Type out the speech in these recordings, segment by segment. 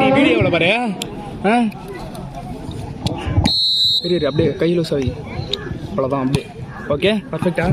வீடியோவில் பாரு அப்படியே கையில் சாவி அவ்வளோதான் அப்படியே ஓகே பர்ஃபெக்டா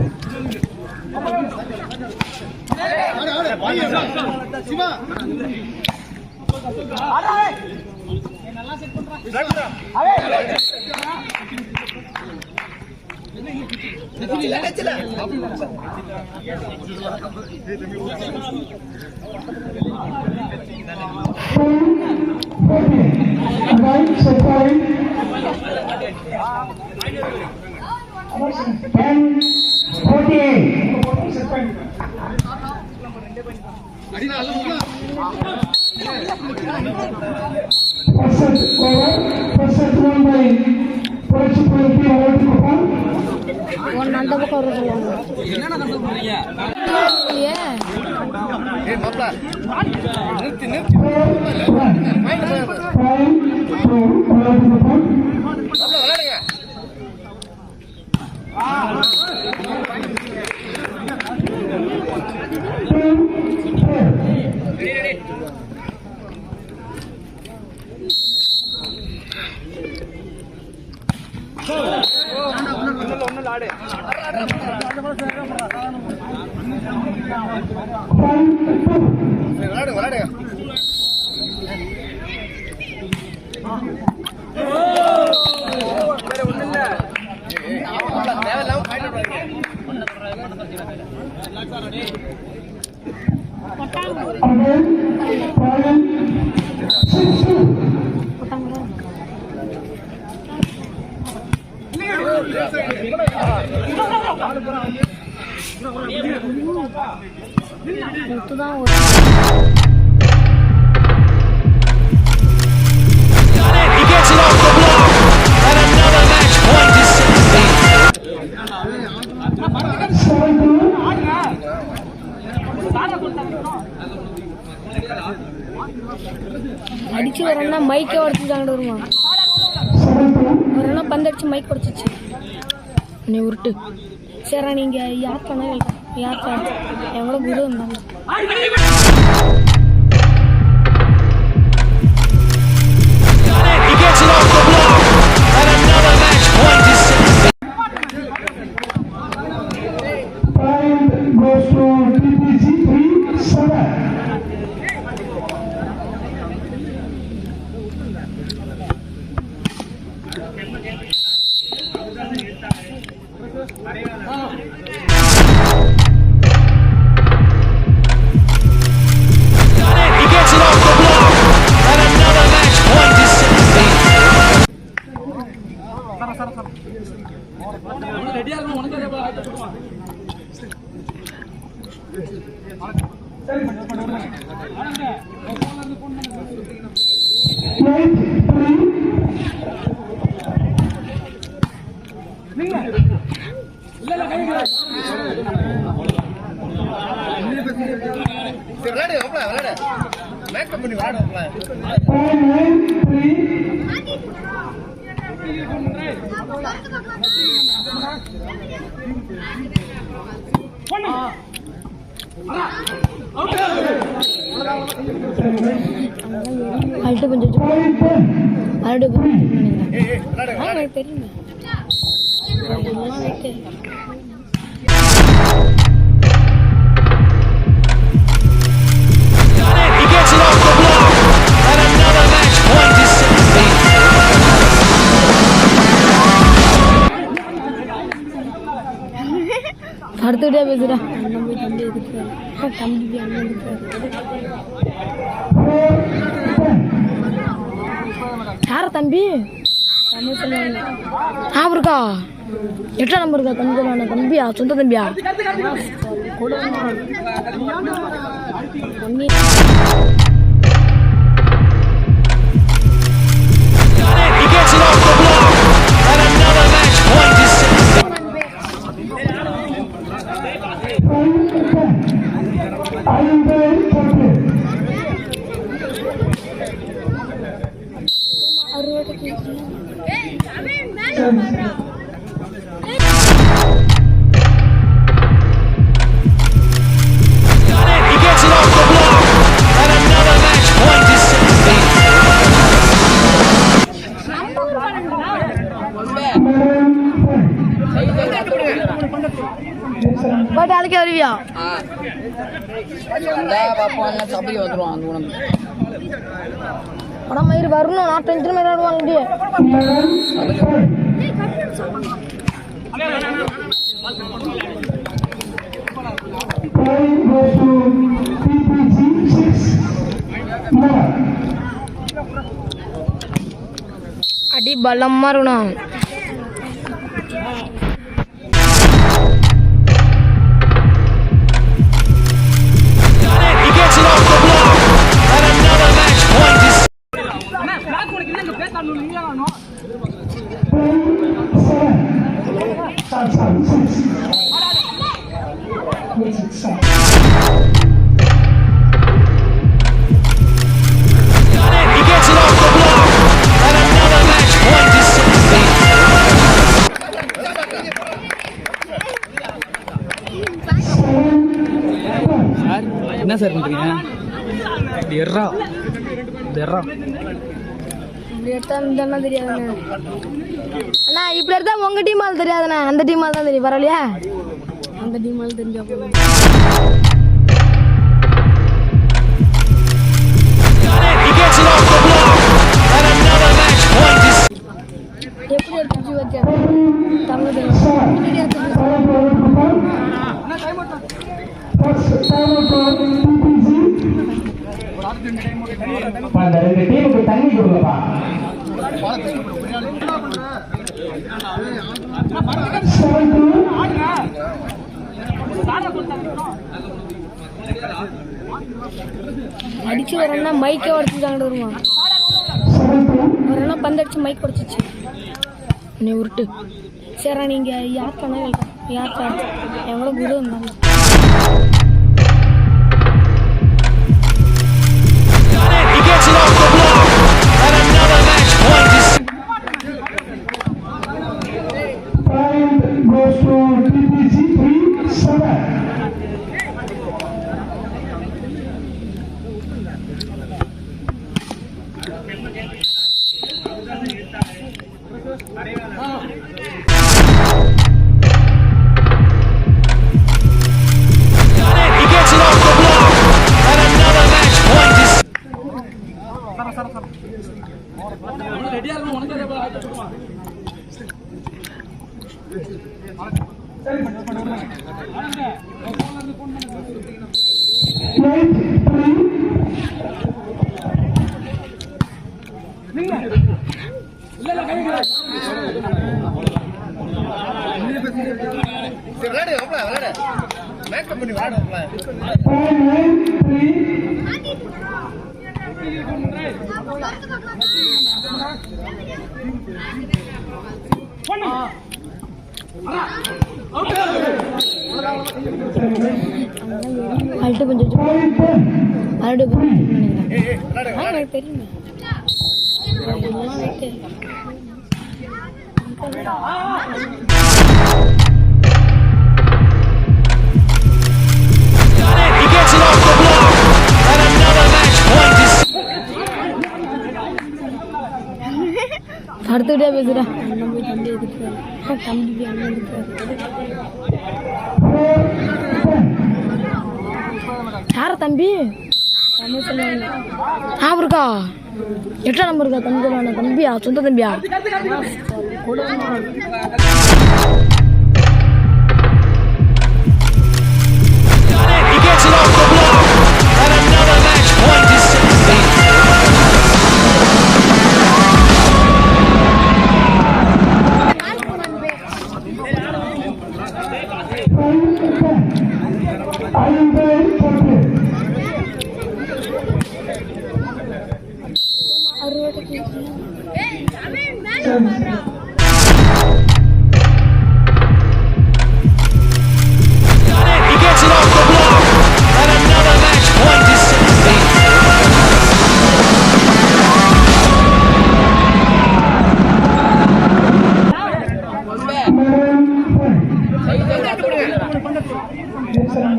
அடிச்சு வரேன்னா மைக்கே உடச்சுட்டாங்க வருமா வரேன்னா பந்தடிச்சு மைக் உடச்சிச்சு நீ உருட்டு சரி நீங்க யார் பண்ண யார் எவ்வளோ குரு இருந்தாங்க அல்ட்டு கொஞ்சம் தெரியுமே அடுத்துக்கிட்டே பேசுகிறேன். அண்ணன் போய் தம்பி எதுக்குறாரு, தம்பி போய் அண்ணன் எதுக்குறாரு. யார தம்பி? தமிழ் சொல்லுவாங்க. ஞாபகம் இருக்கா? 8ஆம் நம்பர் இருக்கா? தம்பி சொல்லுவாங்க. தம்பியா? சொந்த தம்பியா? தம்பி போட்டு அழைக்க வருவியா? படம் மயிர் வரணும். நான் டென்ஷன் மயிர் வருவாங்க. அடி பலமா இருக்கணும். என்ன சார் பண்ணுறீங்க? எர்ரா எர்ரா இப்படி எடுத்தா தெரியாதுண்ணே. அண்ணா இப்படி எடுத்தா உங்க டீம் ஆள் தெரியாதுண்ணா, அந்த டீம் ஆள் தான் தெரியும். பரவாயில்லையா? அந்த டீம் ஆள் தெரிஞ்சா போதும். எப்படி எடுத்துச்சு வச்சா தமிழ் அந்த 2 டீமுக்கு தண்ணி கொடுங்கப்பா. அடிச்சு வரேன்னா மைக்கே உடச்சுட்டாங்க வருமா? வரேன்னா பந்து அடிச்சு மைக் உடச்சிச்சு. நீ உருட்டு. சரி நீங்க யார் பண்ண யார் எவ்வளோ குரு இருந்தாங்க. அல்ட்டு கொஞ்சம் எனக்கு தெரியுமே. அடுத்துக்கிட்டே பேசுகிறேன். அண்ணன் போய் தம்பி எதுக்குறாரு, தம்பி போய் அண்ணன் எதுக்குறாரு. யார தம்பி? தமிழ் சொல்லுவாங்க. ஞாபகம் இருக்கா? 8ஆம் நம்பர் இருக்கா? தம்பி சொல்லுவாங்க. தம்பியா? சொந்த தம்பியா?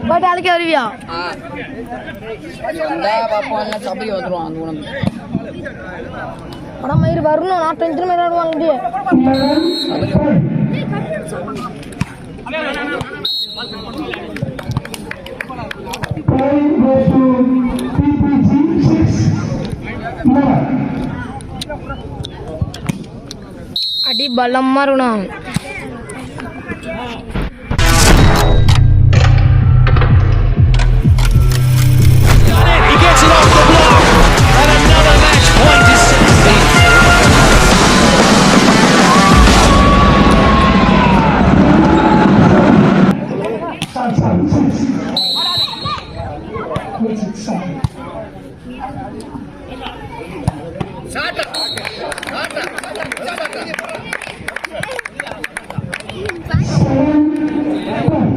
போட்டு அழைக்க வருவியா சபைக்கு வந்துருவான் அந்த உணவு படம் மயிர் வரணும் நான் டென்ஷன் மாதிரி ஆடுவாங்க அடி பலமா இருக்கணும் He gets it off the block, and another match point is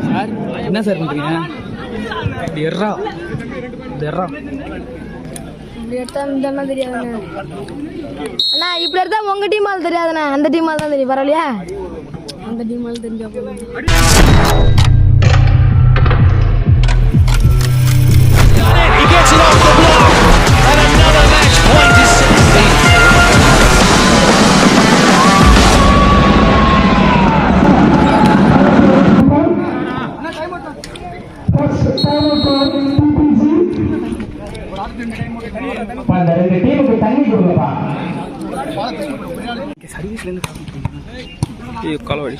sir என்ன சார் பண்ணுறீங்க எர்ரா எர்ரா இப்படி எடுத்தா இந்த அண்ணா தெரியாதுண்ணே அண்ணா இப்படி எடுத்தா உங்க டீம் ஆள் தெரியாதுண்ணே அந்த டீம் ஆள் தான் தெரியும் பரவாயில்லையா அந்த டீம் ஆள் தெரிஞ்சா போதும் he gets it off the block, and another match point is 16. அந்த ரெண்டு டீமுக்கு தண்ணி கொடுங்கப்பா. சர்வீஸ்லேருந்து காலவாடி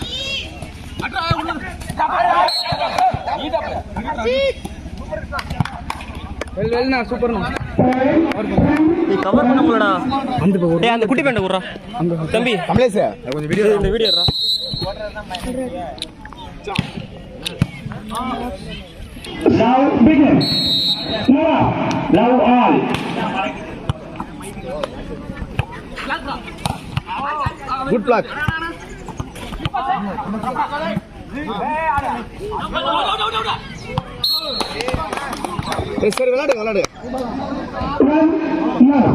வெல்னா சூப்பர்ண்ணா கவர் பண்ண முடியலடா. அந்த பக்கம் டேய் அந்த குட்டி பேண்ட குடுறா. அங்க தம்பி கமலேஷ் கொஞ்சம் வீடியோ இந்த வீடியோ எடுறா. Now begin. Now, now all. Good block சரி விளையாடு விளையாடு One, now.